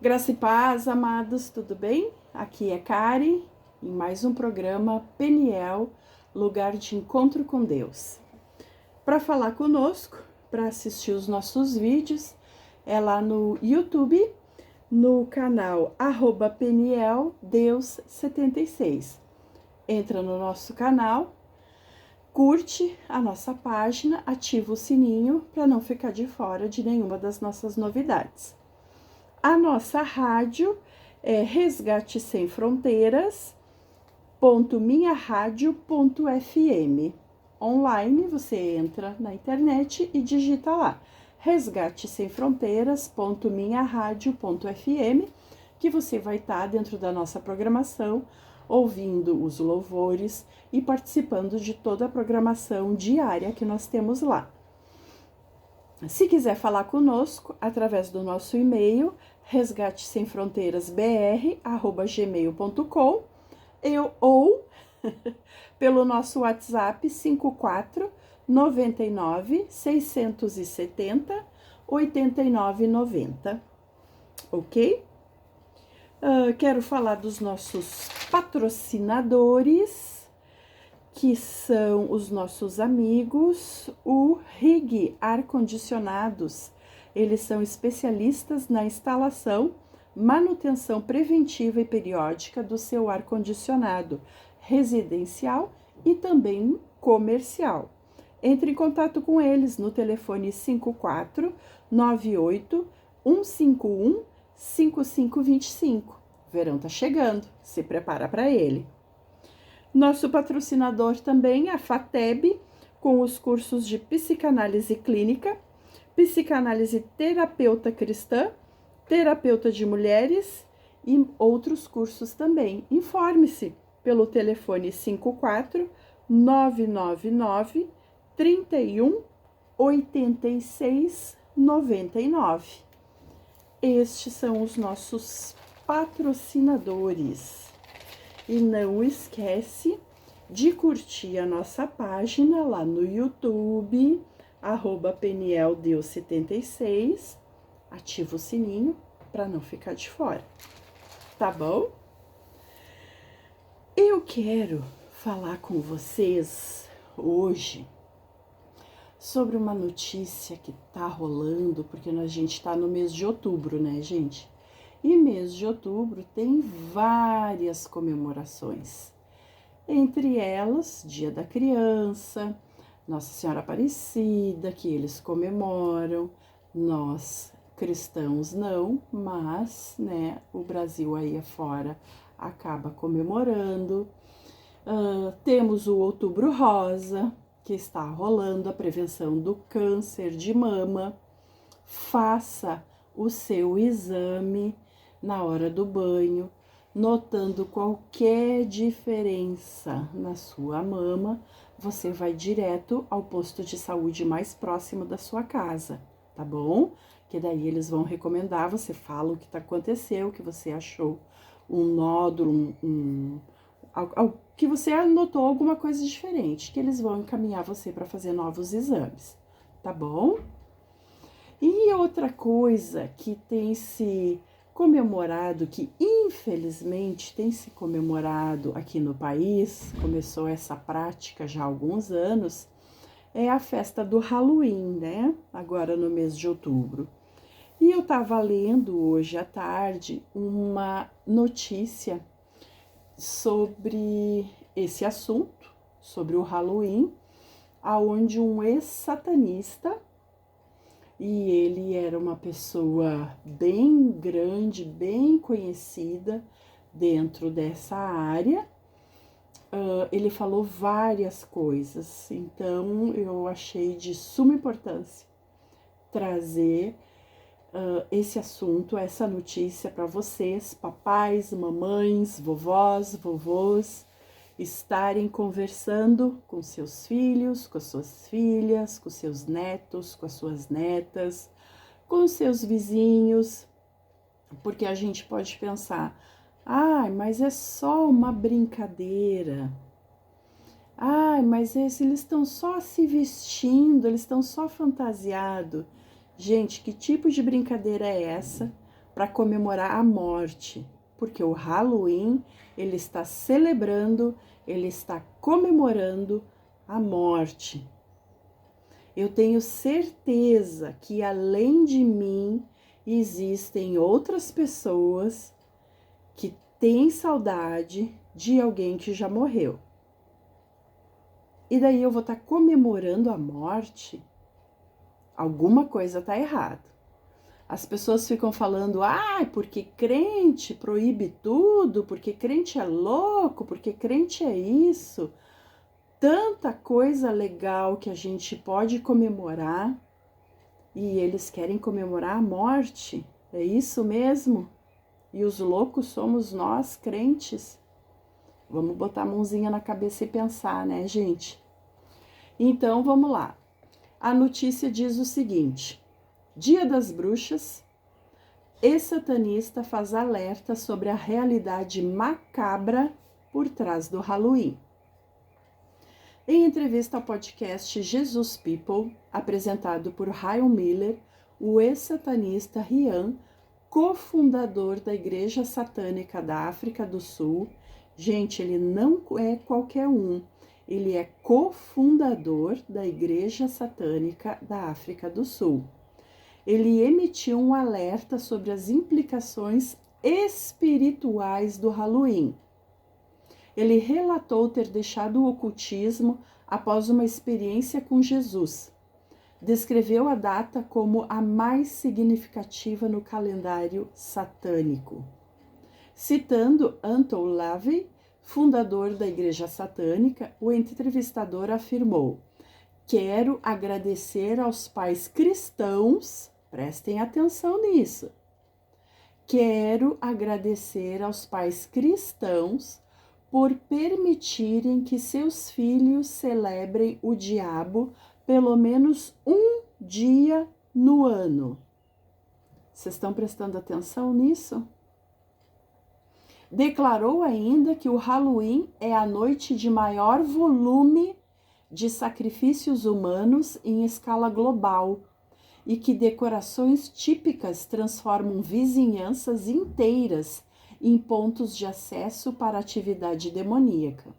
Graça e paz, amados, tudo bem? Aqui é Kari, em mais um programa Peniel, lugar de encontro com Deus. Para falar conosco, para assistir os nossos vídeos, é lá no YouTube, no canal @PenielDeus76. Entra no nosso canal, curte a nossa página, ativa o sininho para não ficar de fora de nenhuma das nossas novidades. A nossa rádio é Resgate Sem Fronteiras.minharadio.fm. Online, você entra na internet e digita lá Resgate Sem Fronteiras.minharadio.fm, que você vai estar dentro da nossa programação, ouvindo os louvores e participando de toda a programação diária que nós temos lá. Se quiser falar conosco, através do nosso e-mail, resgatesemfronteirasbr@gmail.com ou pelo nosso WhatsApp 54 99 670 8990, ok? Quero falar dos nossos patrocinadores, que são os nossos amigos, o RIG Ar-Condicionados. Eles são especialistas na instalação, manutenção preventiva e periódica do seu ar-condicionado residencial e também comercial. Entre em contato com eles no telefone 54 98 151 5525. O verão tá chegando, se prepara para ele. Nosso patrocinador também é a FATEB, com os cursos de psicanálise clínica, psicanálise terapeuta cristã, terapeuta de mulheres e outros cursos também. Informe-se pelo telefone 54 999 31 86 99. Estes são os nossos patrocinadores. E não esquece de curtir a nossa página lá no YouTube, @PenielDeus76. Ativa o sininho para não ficar de fora, tá bom? Eu quero falar com vocês hoje sobre uma notícia que tá rolando, porque a gente tá no mês de outubro, né, gente? E mês de outubro tem várias comemorações. Entre elas, Dia da Criança, Nossa Senhora Aparecida, que eles comemoram. Nós, cristãos, não, mas, né, o Brasil aí afora acaba comemorando. Temos o Outubro Rosa, que está rolando a prevenção do câncer de mama. Faça o seu exame na hora do banho, notando qualquer diferença na sua mama, você vai direto ao posto de saúde mais próximo da sua casa, tá bom? Que daí eles vão recomendar, você fala o que aconteceu, o que você achou, um nódulo, que você notou alguma coisa diferente, que eles vão encaminhar você para fazer novos exames, tá bom? E outra coisa que tem se comemorado, que infelizmente tem se comemorado aqui no país, começou essa prática já há alguns anos, é a festa do Halloween, né? Agora no mês de outubro. E eu estava lendo hoje à tarde uma notícia sobre esse assunto, sobre o Halloween, aonde um ex-satanista, e ele era uma pessoa bem grande, bem conhecida dentro dessa área. Ele falou várias coisas, então eu achei de suma importância trazer esse assunto, essa notícia para vocês, papais, mamães, vovós, vovôs, estarem conversando com seus filhos, com as suas filhas, com seus netos, com as suas netas, com seus vizinhos, porque a gente pode pensar, mas é só uma brincadeira. Mas eles estão só se vestindo, eles estão só fantasiados. Gente, que tipo de brincadeira é essa para comemorar a morte, porque o Halloween, ele está celebrando, ele está comemorando a morte. Eu tenho certeza que além de mim existem outras pessoas que têm saudade de alguém que já morreu. E daí eu vou estar comemorando a morte? Alguma coisa está errada. As pessoas ficam falando, porque crente proíbe tudo, porque crente é louco, porque crente é isso. Tanta coisa legal que a gente pode comemorar e eles querem comemorar a morte. É isso mesmo? E os loucos somos nós, crentes. Vamos botar a mãozinha na cabeça e pensar, né, gente? Então, vamos lá. A notícia diz o seguinte: Dia das Bruxas, ex-satanista faz alerta sobre a realidade macabra por trás do Halloween. Em entrevista ao podcast Jesus People, apresentado por Ryan Miller, o ex-satanista Ryan, cofundador da Igreja Satânica da África do Sul, gente, ele não é qualquer um, ele é cofundador da Igreja Satânica da África do Sul. Ele emitiu um alerta sobre as implicações espirituais do Halloween. Ele relatou ter deixado o ocultismo após uma experiência com Jesus. Descreveu a data como a mais significativa no calendário satânico. Citando Anton LaVey, fundador da Igreja Satânica, o entrevistador afirmou: "Quero agradecer aos pais cristãos, prestem atenção nisso. Quero agradecer aos pais cristãos por permitirem que seus filhos celebrem o diabo pelo menos um dia no ano." Vocês estão prestando atenção nisso? Declarou ainda que o Halloween é a noite de maior volume de sacrifícios humanos em escala global e que decorações típicas transformam vizinhanças inteiras em pontos de acesso para atividade demoníaca.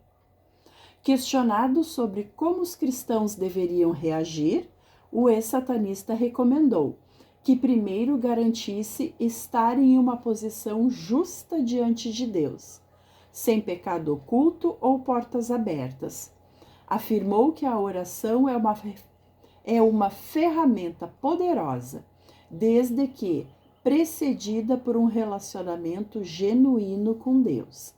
Questionado sobre como os cristãos deveriam reagir, o ex-satanista recomendou que primeiro garantisse estar em uma posição justa diante de Deus, sem pecado oculto ou portas abertas. Afirmou que a oração é uma ferramenta poderosa, desde que precedida por um relacionamento genuíno com Deus.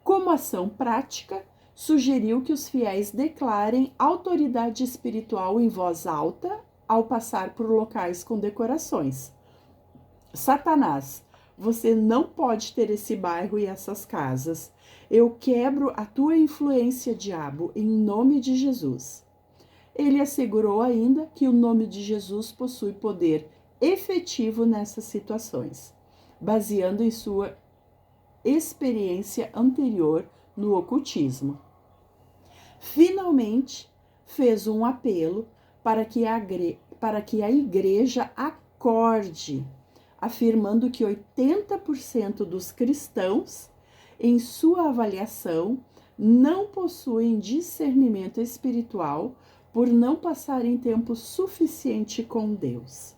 Como ação prática, sugeriu que os fiéis declarem autoridade espiritual em voz alta ao passar por locais com decorações. Satanás, você não pode ter esse bairro e essas casas. Eu quebro a tua influência, diabo, em nome de Jesus. Ele assegurou ainda que o nome de Jesus possui poder efetivo nessas situações, baseando em sua experiência anterior no ocultismo. Finalmente, fez um apelo para que a igreja acorde, afirmando que 80% dos cristãos, em sua avaliação, não possuem discernimento espiritual por não passarem tempo suficiente com Deus.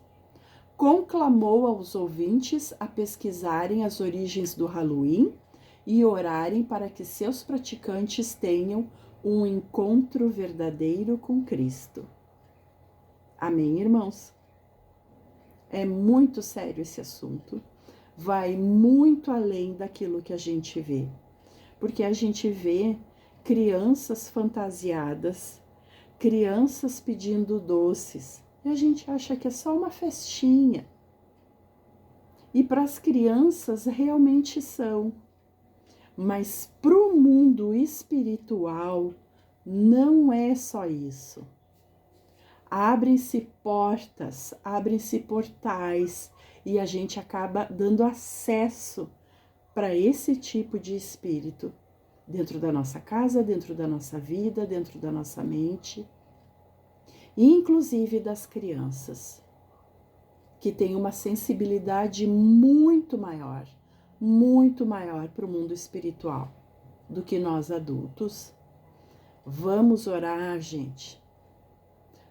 Conclamou aos ouvintes a pesquisarem as origens do Halloween e orarem para que seus praticantes tenham um encontro verdadeiro com Cristo. Amém, irmãos? É muito sério esse assunto. Vai muito além daquilo que a gente vê. Porque a gente vê crianças fantasiadas, crianças pedindo doces, e a gente acha que é só uma festinha. E para as crianças realmente são. Mas para o mundo espiritual não é só isso. Abrem-se portas, abrem-se portais e a gente acaba dando acesso para esse tipo de espírito dentro da nossa casa, dentro da nossa vida, dentro da nossa mente, inclusive das crianças. que tem uma sensibilidade muito maior para o mundo espiritual do que nós adultos. Vamos orar, gente.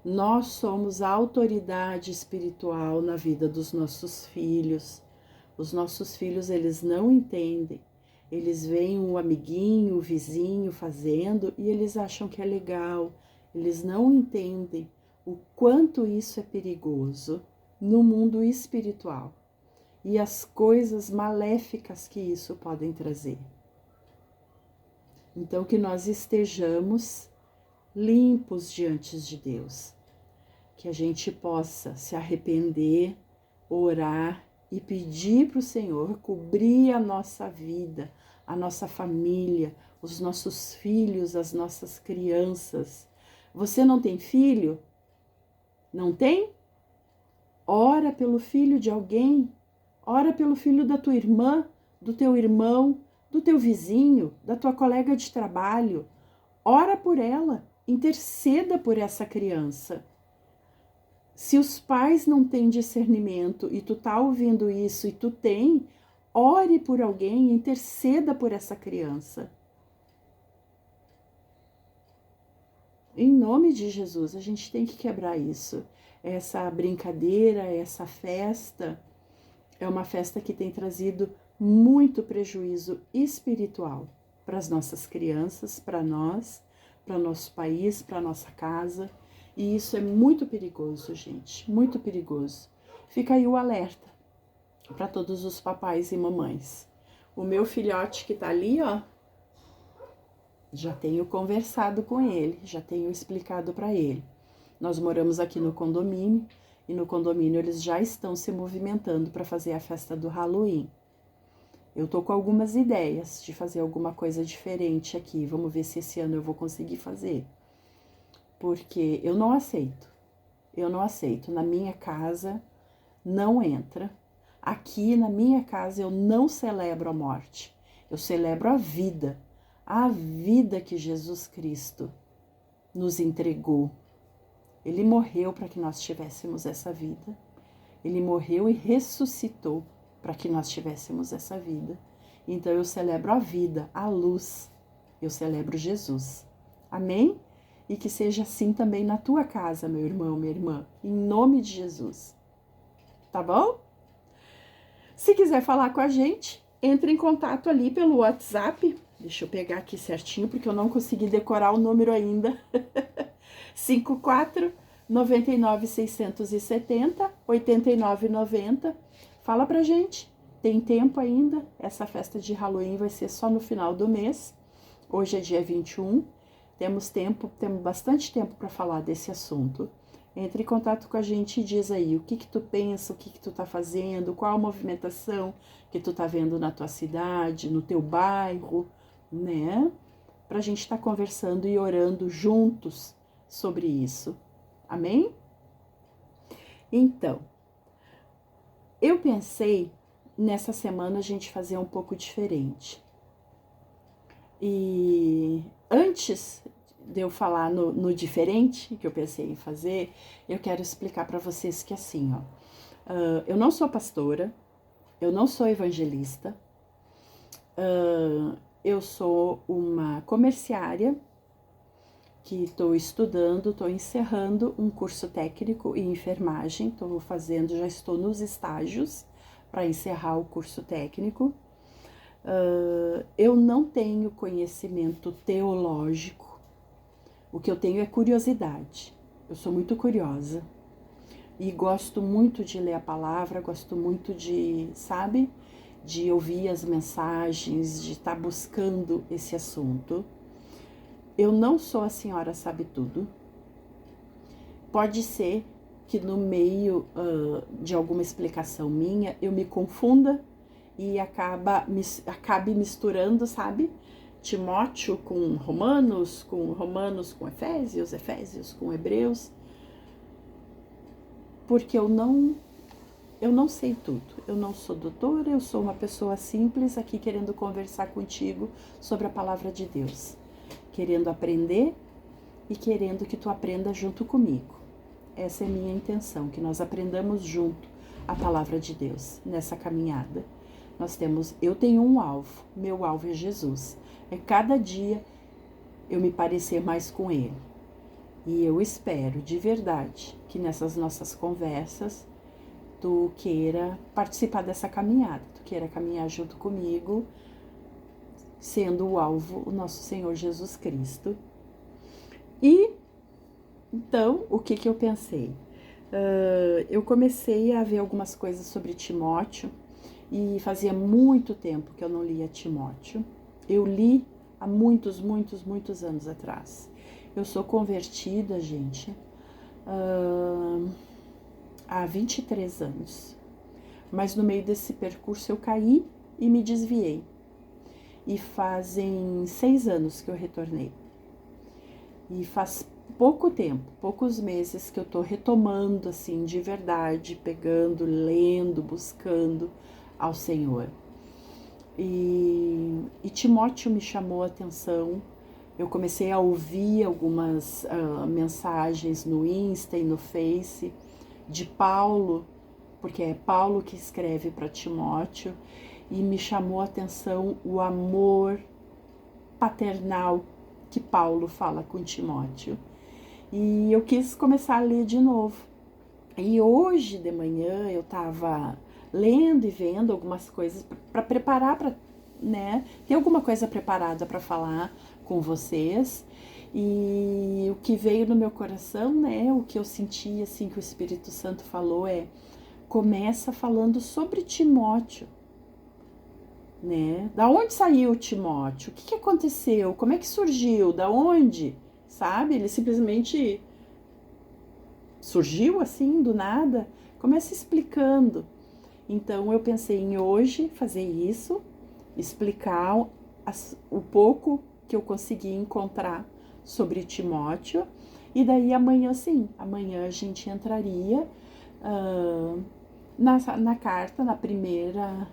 Nós somos a autoridade espiritual na vida dos nossos filhos. Os nossos filhos, eles não entendem. Eles veem o amiguinho, o vizinho fazendo e eles acham que é legal. Eles não entendem o quanto isso é perigoso no mundo espiritual e as coisas maléficas que isso podem trazer. Então, que nós estejamos limpos diante de Deus, que a gente possa se arrepender, orar e pedir para o Senhor cobrir a nossa vida, a nossa família, os nossos filhos, as nossas crianças. Você não tem filho? Não tem? Ora pelo filho de alguém, ora pelo filho da tua irmã, do teu irmão, do teu vizinho, da tua colega de trabalho. Ora por ela, interceda por essa criança. Se os pais não têm discernimento e tu tá ouvindo isso e tu tem, ore por alguém, interceda por essa criança. Em nome de Jesus, a gente tem que quebrar isso. Essa brincadeira, essa festa, é uma festa que tem trazido muito prejuízo espiritual para as nossas crianças, para nós, para nosso país, para nossa casa. E isso é muito perigoso, gente, muito perigoso. Fica aí o alerta para todos os papais e mamães. O meu filhote que tá ali, ó, já tenho conversado com ele, já tenho explicado para ele. Nós moramos aqui no condomínio e no condomínio eles já estão se movimentando para fazer a festa do Halloween. Eu tô com algumas ideias de fazer alguma coisa diferente aqui. Vamos ver se esse ano eu vou conseguir fazer. Porque eu não aceito. Na minha casa não entra. Aqui na minha casa eu não celebro a morte. Eu celebro a vida que Jesus Cristo nos entregou. Ele morreu para que nós tivéssemos essa vida. Ele morreu e ressuscitou para que nós tivéssemos essa vida. Então eu celebro a vida, a luz. Eu celebro Jesus. Amém? E que seja assim também na tua casa, meu irmão, minha irmã. Em nome de Jesus. Tá bom? Se quiser falar com a gente, entre em contato ali pelo WhatsApp. Deixa eu pegar aqui certinho, porque eu não consegui decorar o número ainda. 54 99 670 89 90. Fala pra gente. Tem tempo ainda. Essa festa de Halloween vai ser só no final do mês. Hoje é dia 21. Temos bastante tempo para falar desse assunto. Entre em contato com a gente e diz aí o que tu pensa, o que tu tá fazendo, qual a movimentação que tu tá vendo na tua cidade, no teu bairro, né? Pra gente estar conversando e orando juntos sobre isso. Amém? Então, eu pensei nessa semana a gente fazer um pouco diferente. E antes de eu falar no diferente que eu pensei em fazer, eu quero explicar para vocês que assim, ó, eu não sou pastora, eu não sou evangelista, eu sou uma comerciária que estou estudando, estou encerrando um curso técnico em enfermagem, já estou nos estágios para encerrar o curso técnico. Eu não tenho conhecimento teológico, o que eu tenho é curiosidade. Eu sou muito curiosa e gosto muito de ler a palavra, gosto muito de, sabe, de ouvir as mensagens, de estar buscando esse assunto. Eu não sou a senhora sabe tudo. Pode ser que no meio de alguma explicação minha eu me confunda e acabe misturando, sabe? Timóteo com Romanos com Efésios, Efésios com Hebreus. Porque eu não sei tudo. Eu não sou doutora, eu sou uma pessoa simples aqui querendo conversar contigo sobre a palavra de Deus. Querendo aprender e querendo que tu aprenda junto comigo. Essa é a minha intenção, que nós aprendamos junto a palavra de Deus nessa caminhada. Eu tenho um alvo, meu alvo é Jesus. É cada dia eu me parecer mais com Ele. E eu espero, de verdade, que nessas nossas conversas tu queira participar dessa caminhada, tu queira caminhar junto comigo, sendo o alvo o nosso Senhor Jesus Cristo. E, então, o que eu pensei? Eu comecei a ver algumas coisas sobre Timóteo, e fazia muito tempo que eu não lia Timóteo. Eu li há muitos anos atrás. Eu sou convertida, gente, há 23 anos. Mas no meio desse percurso eu caí e me desviei. E fazem 6 anos que eu retornei. E faz pouco tempo, poucos meses que eu tô retomando, assim, de verdade, pegando, lendo, buscando ao Senhor. E Timóteo me chamou a atenção. Eu comecei a ouvir algumas mensagens no Insta e no Face de Paulo, porque é Paulo que escreve para Timóteo, e me chamou a atenção o amor paternal que Paulo fala com Timóteo. E eu quis começar a ler de novo. E hoje de manhã eu estava lendo e vendo algumas coisas para preparar, para, né, ter alguma coisa preparada para falar com vocês. E o que veio no meu coração, né, o que eu senti, assim, que o Espírito Santo falou começa falando sobre Timóteo, né? Da onde saiu Timóteo? O que aconteceu? Como é que surgiu? Da onde? Sabe? Ele simplesmente surgiu assim, do nada. Começa explicando. Então eu pensei em hoje fazer isso, explicar o pouco que eu consegui encontrar sobre Timóteo. E daí amanhã sim, amanhã a gente entraria na carta, na primeira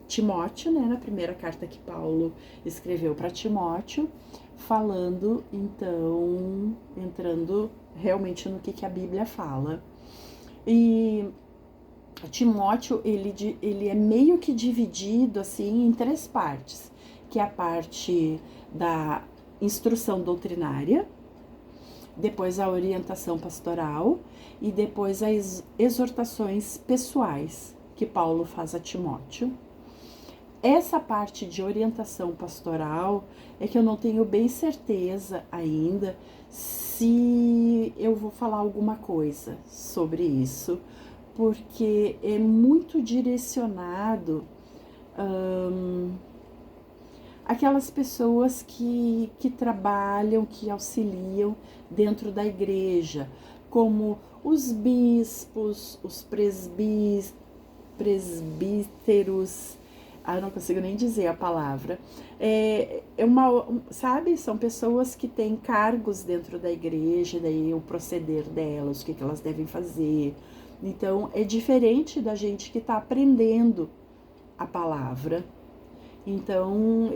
Timóteo, né, na primeira carta que Paulo escreveu para Timóteo, falando, então, entrando realmente no que a Bíblia fala. E Timóteo, ele é meio que dividido, assim, em 3 partes, que é a parte da instrução doutrinária, depois a orientação pastoral e depois as exortações pessoais que Paulo faz a Timóteo. Essa parte de orientação pastoral é que eu não tenho bem certeza ainda se eu vou falar alguma coisa sobre isso, porque é muito direcionado aquelas pessoas que trabalham, que auxiliam dentro da igreja, como os bispos, os presbíteros, eu não consigo nem dizer a palavra, sabe, são pessoas que têm cargos dentro da igreja, daí o proceder delas, o que elas devem fazer. Então, é diferente da gente que está aprendendo a palavra. Então,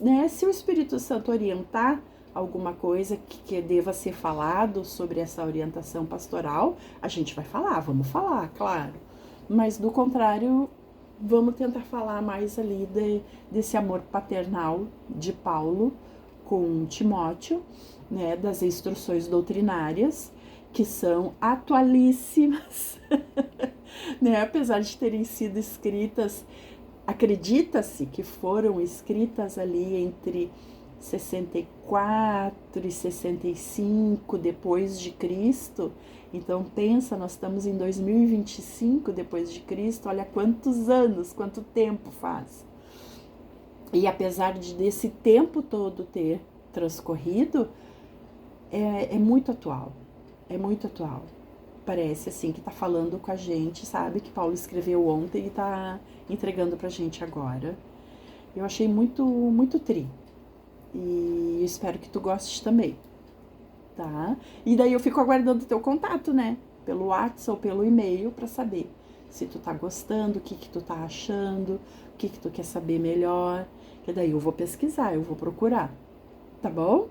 né, se o Espírito Santo orientar alguma coisa que deva ser falado sobre essa orientação pastoral, a gente vai falar, vamos falar, claro. Mas, do contrário, vamos tentar falar mais ali desse amor paternal de Paulo com Timóteo, né, das instruções doutrinárias, que são atualíssimas, né, apesar de terem sido escritas, acredita-se que foram escritas ali entre 64 e 65 depois de Cristo. Então pensa, nós estamos em 2025 depois de Cristo, olha quantos anos, quanto tempo faz. E apesar desse tempo todo ter transcorrido, é muito atual, é muito atual. Parece assim que tá falando com a gente, sabe? Que Paulo escreveu ontem e tá entregando pra gente agora. Eu achei muito tri. E espero que tu goste também, tá? E daí eu fico aguardando o teu contato, né? Pelo WhatsApp ou pelo e-mail pra saber se tu tá gostando, o que tu tá achando, o que tu quer saber melhor. Que daí eu vou pesquisar, eu vou procurar, tá bom?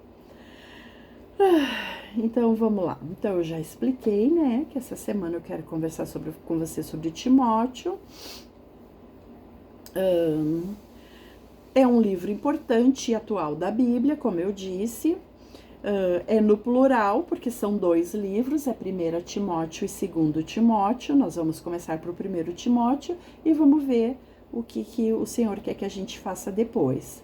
Então vamos lá. Então eu já expliquei, né, que essa semana eu quero conversar com você sobre Timóteo. É um livro importante e atual da Bíblia, como eu disse. É no plural, porque são 2 livros, é 1 Timóteo e 2 Timóteo. Nós vamos começar por 1 Timóteo e vamos ver o que o Senhor quer que a gente faça depois.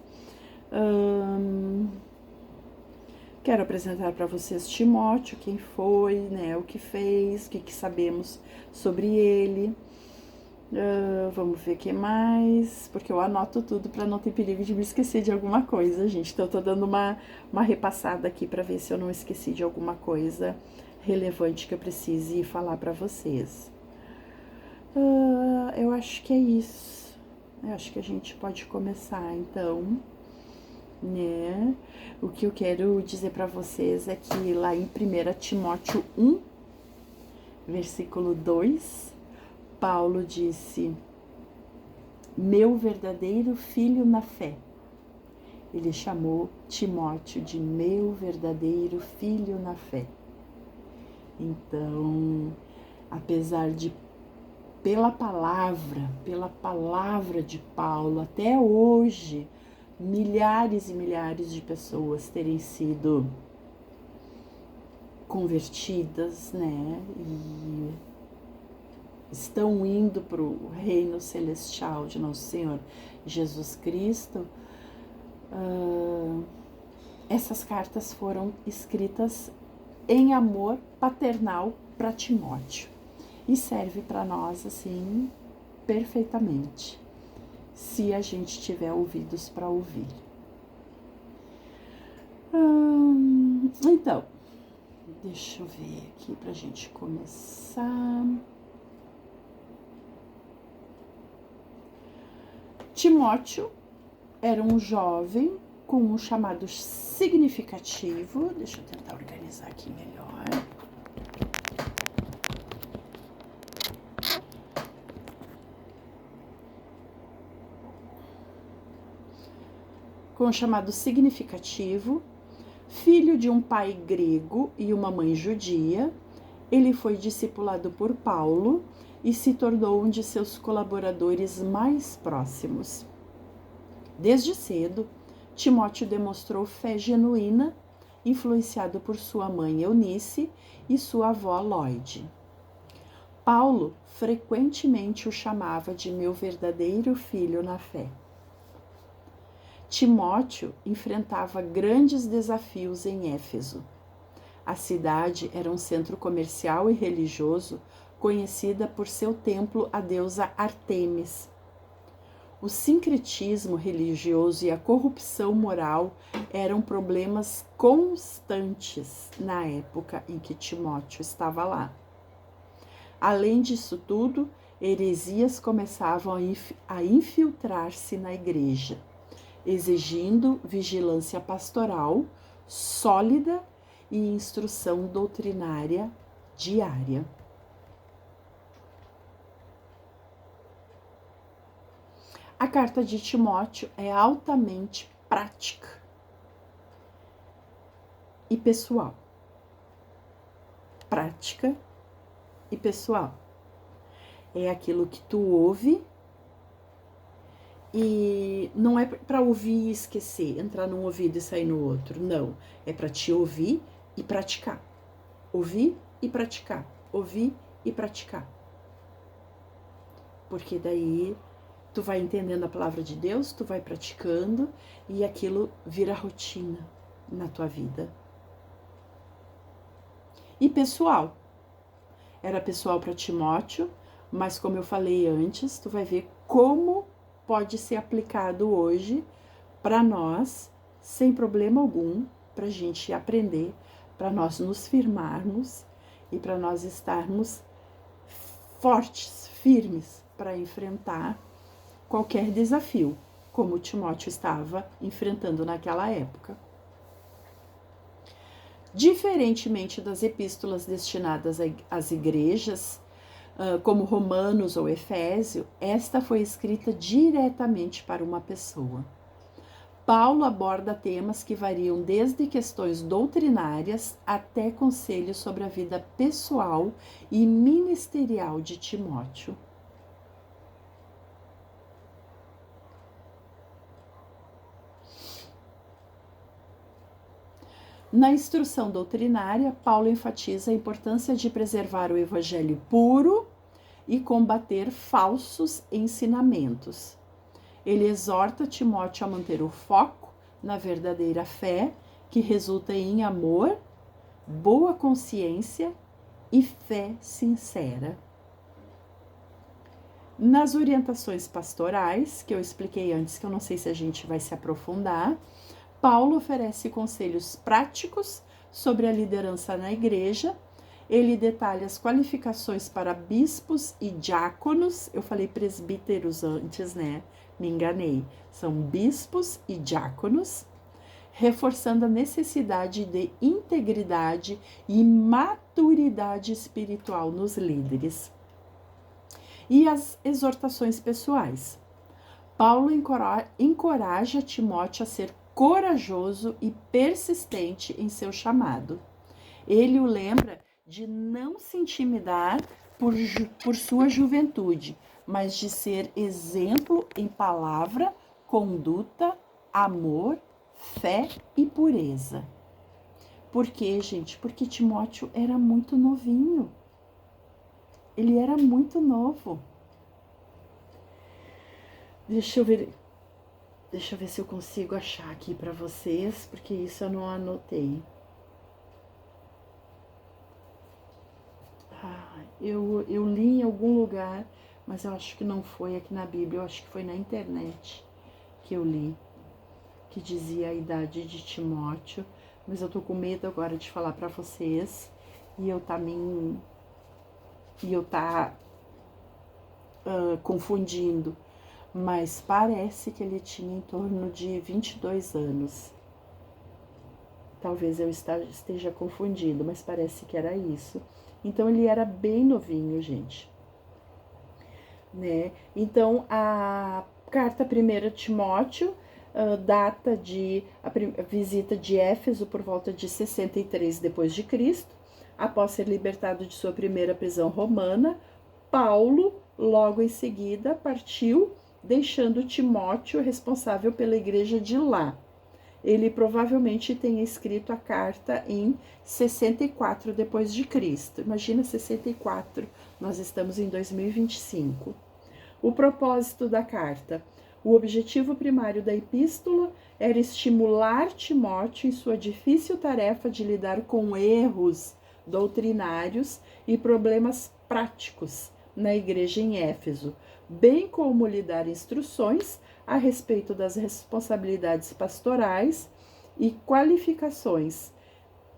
Quero apresentar para vocês Timóteo, quem foi, né, o que fez, o que sabemos sobre ele. Vamos ver o que mais, porque eu anoto tudo para não ter perigo de me esquecer de alguma coisa, gente. Então eu tô dando uma repassada aqui para ver se eu não esqueci de alguma coisa relevante que eu precise falar para vocês. Eu acho que é isso. Eu acho que a gente pode começar, então, né? O que eu quero dizer para vocês é que lá em 1 Timóteo 1, versículo 2, Paulo disse: meu verdadeiro filho na fé. Ele chamou Timóteo de meu verdadeiro filho na fé. Então, apesar de pela palavra de Paulo, até hoje, milhares e milhares de pessoas terem sido convertidas, né? E estão indo para o reino celestial de nosso Senhor Jesus Cristo. Essas cartas foram escritas em amor paternal para Timóteo. E serve para nós, assim, perfeitamente, se a gente tiver ouvidos para ouvir. Então, deixa eu ver aqui para a gente começar. Timóteo era um jovem com um chamado significativo. Deixa eu tentar organizar aqui melhor. Com um chamado significativo, filho de um pai grego e uma mãe judia, ele foi discipulado por Paulo e se tornou um de seus colaboradores mais próximos. Desde cedo, Timóteo demonstrou fé genuína, influenciado por sua mãe Eunice e sua avó Lloyd. Paulo frequentemente o chamava de meu verdadeiro filho na fé. Timóteo enfrentava grandes desafios em Éfeso. A cidade era um centro comercial e religioso conhecida por seu templo à deusa Ártemis. O sincretismo religioso e a corrupção moral eram problemas constantes na época em que Timóteo estava lá. Além disso tudo, heresias começavam a infiltrar-se na igreja, exigindo vigilância pastoral sólida e instrução doutrinária diária. A carta de Timóteo é altamente prática e pessoal. Prática e pessoal. É aquilo que tu ouve e não é para ouvir e esquecer, entrar num ouvido e sair no outro. Não, é para te ouvir e praticar. Ouvir e praticar. Ouvir e praticar. Porque daí tu vai entendendo a palavra de Deus, tu vai praticando e aquilo vira rotina na tua vida. E pessoal. Era pessoal para Timóteo, mas como eu falei antes, tu vai ver como pode ser aplicado hoje para nós, sem problema algum, para a gente aprender, para nós nos firmarmos e para nós estarmos fortes, firmes para enfrentar qualquer desafio, como Timóteo estava enfrentando naquela época. Diferentemente das epístolas destinadas às igrejas, como Romanos ou Efésio, esta foi escrita diretamente para uma pessoa. Paulo aborda temas que variam desde questões doutrinárias até conselhos sobre a vida pessoal e ministerial de Timóteo. Na instrução doutrinária, Paulo enfatiza a importância de preservar o evangelho puro e combater falsos ensinamentos. Ele exorta Timóteo a manter o foco na verdadeira fé, que resulta em amor, boa consciência e fé sincera. Nas orientações pastorais, que eu expliquei antes, que eu não sei se a gente vai se aprofundar, Paulo oferece conselhos práticos sobre a liderança na igreja. Ele detalha as qualificações para bispos e diáconos. Eu falei presbíteros antes, né? Me enganei. São bispos e diáconos, reforçando a necessidade de integridade e maturidade espiritual nos líderes. E as exortações pessoais. Paulo encoraja Timóteo a ser corajoso e persistente em seu chamado. Ele o lembra de não se intimidar por sua juventude, mas de ser exemplo em palavra, conduta, amor, fé e pureza. Por quê, gente? Porque Timóteo era muito novinho. Ele era muito novo. Deixa eu ver se eu consigo achar aqui para vocês, porque isso eu não anotei. Eu li em algum lugar, mas eu acho que não foi aqui na Bíblia, eu acho que foi na internet que eu li, que dizia a idade de Timóteo, mas eu tô com medo agora de falar para vocês e eu tá confundindo, mas parece que ele tinha em torno de 22 anos. Talvez eu esteja confundindo, mas parece que era isso. Então, ele era bem novinho, gente. Né? Então, a carta 1 Timóteo data de a visita de Éfeso por volta de 63 depois de Cristo. Após ser libertado de sua primeira prisão romana, Paulo, logo em seguida, partiu, deixando Timóteo responsável pela igreja de lá. Ele provavelmente tenha escrito a carta em 64 depois de Cristo. Imagina 64, nós estamos em 2025. O propósito da carta. O objetivo primário da epístola era estimular Timóteo em sua difícil tarefa de lidar com erros doutrinários e problemas práticos na igreja em Éfeso, bem como lhe dar instruções a respeito das responsabilidades pastorais e qualificações,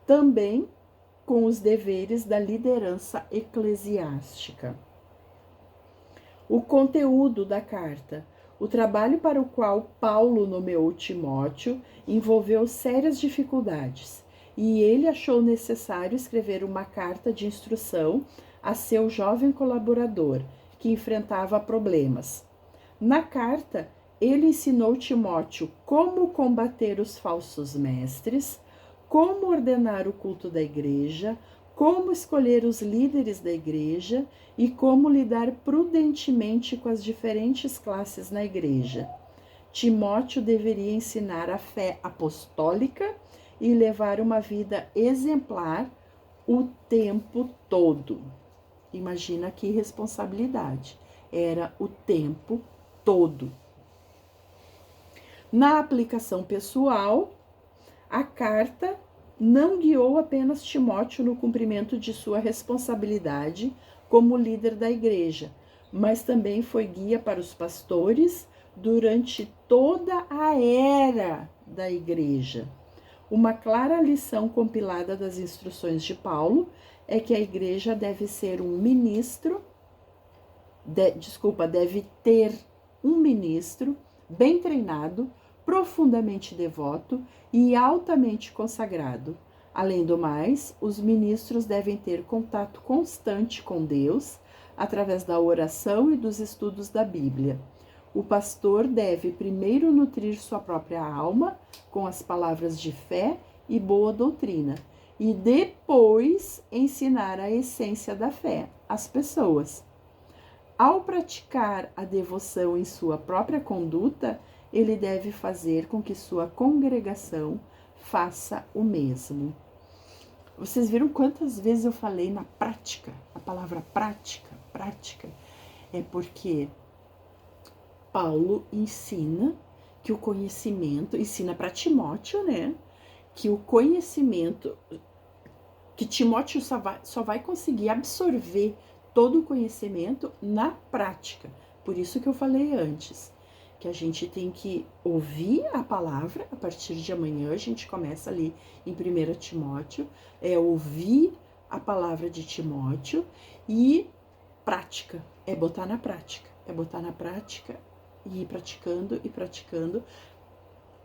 também com os deveres da liderança eclesiástica. O conteúdo da carta. O trabalho para o qual Paulo nomeou Timóteo envolveu sérias dificuldades, e ele achou necessário escrever uma carta de instrução a seu jovem colaborador, que enfrentava problemas. Na carta, ele ensinou Timóteo como combater os falsos mestres, como ordenar o culto da igreja, como escolher os líderes da igreja e como lidar prudentemente com as diferentes classes na igreja. Timóteo deveria ensinar a fé apostólica e levar uma vida exemplar o tempo todo. Imagina que responsabilidade. Era o tempo todo. Na aplicação pessoal, a carta não guiou apenas Timóteo no cumprimento de sua responsabilidade como líder da igreja, mas também foi guia para os pastores durante toda a era da igreja. Uma clara lição compilada das instruções de Paulo é que a igreja deve ser deve ter um ministro bem treinado, profundamente devoto e altamente consagrado. Além do mais, os ministros devem ter contato constante com Deus através da oração e dos estudos da Bíblia. O pastor deve primeiro nutrir sua própria alma com as palavras de fé e boa doutrina, e depois ensinar a essência da fé às pessoas. Ao praticar a devoção em sua própria conduta, ele deve fazer com que sua congregação faça o mesmo. Vocês viram quantas vezes eu falei na prática? A palavra prática, prática, é porque Paulo ensina que o conhecimento, ensina para Timóteo, né? Que o conhecimento, que Timóteo só vai conseguir absorver todo o conhecimento na prática. Por isso que eu falei antes, que a gente tem que ouvir a palavra. A partir de amanhã a gente começa ali em 1 Timóteo, ouvir a palavra de Timóteo e prática, botar na prática, botar na prática e ir praticando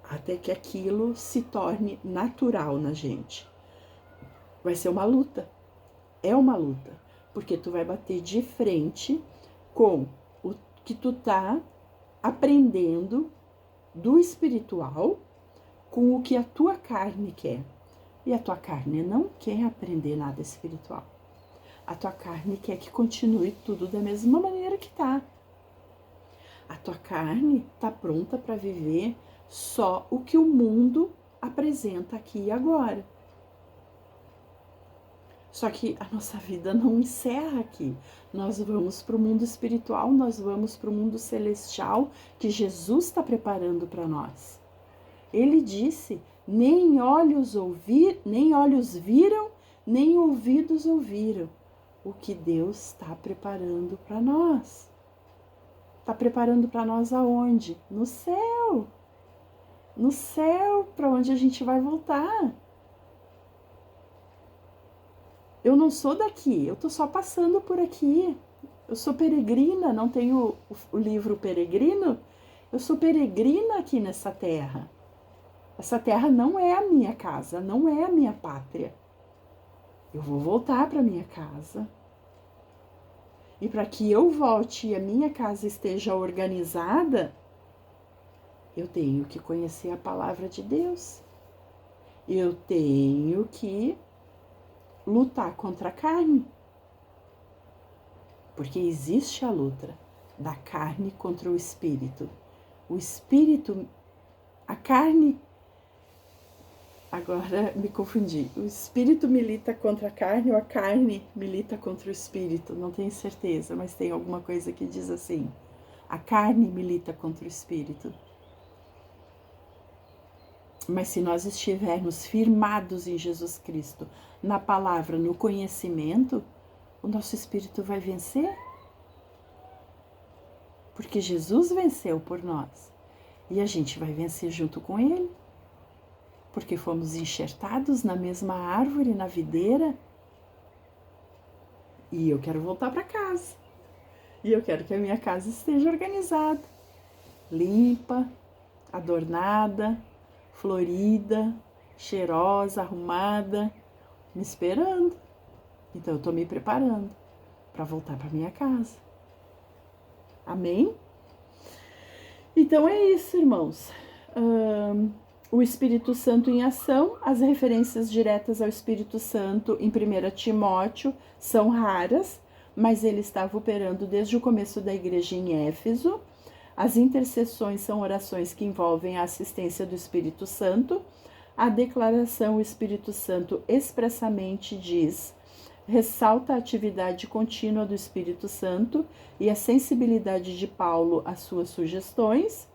até que aquilo se torne natural na gente. Vai ser uma luta, é uma luta, porque tu vai bater de frente com o que tu tá aprendendo do espiritual com o que a tua carne quer. E a tua carne não quer aprender nada espiritual. A tua carne quer que continue tudo da mesma maneira que tá. A tua carne tá pronta para viver só o que o mundo apresenta aqui e agora. Só que a nossa vida não encerra aqui. Nós vamos para o mundo espiritual, nós vamos para o mundo celestial que Jesus está preparando para nós. Ele disse: nem olhos viram, nem ouvidos ouviram o que Deus está preparando para nós. Está preparando para nós aonde? No céu. No céu, para onde a gente vai voltar. Eu não sou daqui, eu tô só passando por aqui. Eu sou peregrina, não tenho o livro Peregrino? Eu sou peregrina aqui nessa terra. Essa terra não é a minha casa, não é a minha pátria. Eu vou voltar para minha casa. E para que eu volte e a minha casa esteja organizada, eu tenho que conhecer a palavra de Deus. Eu tenho que lutar contra a carne. Porque existe a luta da carne contra o espírito. O espírito, a carne, agora me confundi. O espírito milita contra a carne ou a carne milita contra o espírito? Não tenho certeza, mas tem alguma coisa que diz assim. A carne milita contra o espírito. Mas se nós estivermos firmados em Jesus Cristo, na palavra, no conhecimento, o nosso espírito vai vencer. Porque Jesus venceu por nós. E a gente vai vencer junto com ele. Porque fomos enxertados na mesma árvore, na videira. E eu quero voltar para casa. E eu quero que a minha casa esteja organizada, limpa, adornada, florida, cheirosa, arrumada, me esperando. Então eu tô me preparando para voltar para minha casa. Amém? Então é isso, irmãos. O Espírito Santo em ação, as referências diretas ao Espírito Santo em 1 Timóteo são raras, mas ele estava operando desde o começo da igreja em Éfeso. As intercessões são orações que envolvem a assistência do Espírito Santo. A declaração o Espírito Santo expressamente diz, ressalta a atividade contínua do Espírito Santo e a sensibilidade de Paulo às suas sugestões.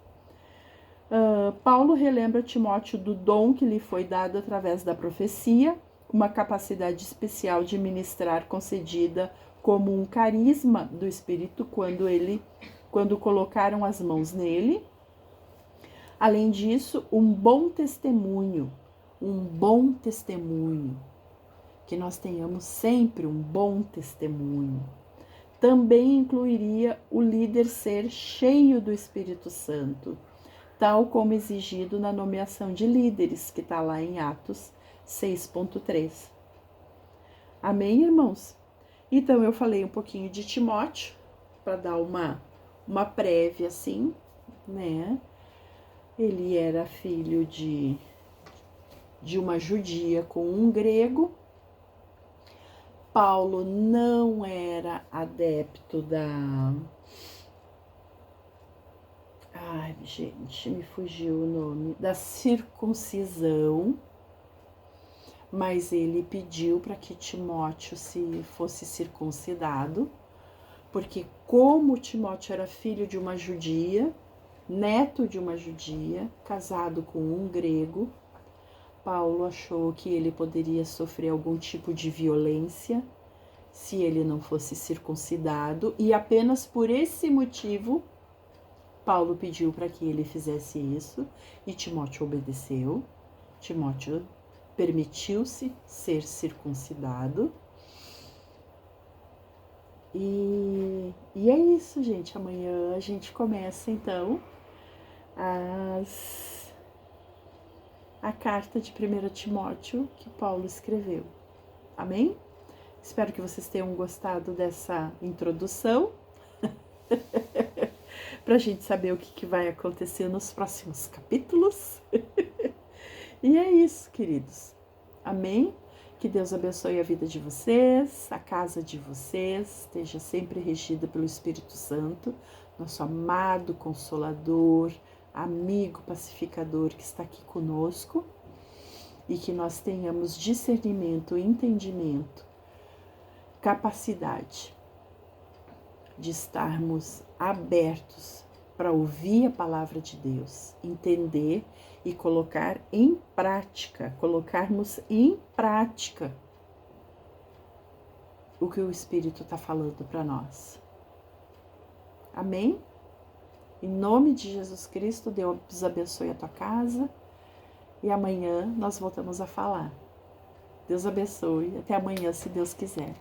Paulo relembra Timóteo do dom que lhe foi dado através da profecia, uma capacidade especial de ministrar concedida como um carisma do Espírito quando colocaram as mãos nele. Além disso, um bom testemunho, que nós tenhamos sempre um bom testemunho. Também incluiria o líder ser cheio do Espírito Santo, tal como exigido na nomeação de líderes, que está lá em Atos 6.3. Amém, irmãos? Então, eu falei um pouquinho de Timóteo, para dar uma uma prévia assim, né? Ele era filho de uma judia com um grego. Paulo não era adepto da... Ai, gente, me fugiu o nome. Da circuncisão. Mas ele pediu para que Timóteo se fosse circuncidado, porque como Timóteo era filho de uma judia, neto de uma judia, casado com um grego, Paulo achou que ele poderia sofrer algum tipo de violência se ele não fosse circuncidado, e apenas por esse motivo Paulo pediu para que ele fizesse isso, e Timóteo obedeceu. Timóteo permitiu-se ser circuncidado. E é isso, gente. Amanhã a gente começa, então, a carta de 1 Timóteo que Paulo escreveu. Amém? Espero que vocês tenham gostado dessa introdução, para a gente saber o que vai acontecer nos próximos capítulos. E é isso, queridos. Amém? Que Deus abençoe a vida de vocês, a casa de vocês, esteja sempre regida pelo Espírito Santo, nosso amado Consolador, amigo pacificador que está aqui conosco, e que nós tenhamos discernimento, entendimento, capacidade de estarmos abertos para ouvir a palavra de Deus, entender e colocar em prática, colocarmos em prática o que o Espírito está falando para nós. Amém? Em nome de Jesus Cristo, Deus abençoe a tua casa e amanhã nós voltamos a falar. Deus abençoe. Até amanhã, se Deus quiser.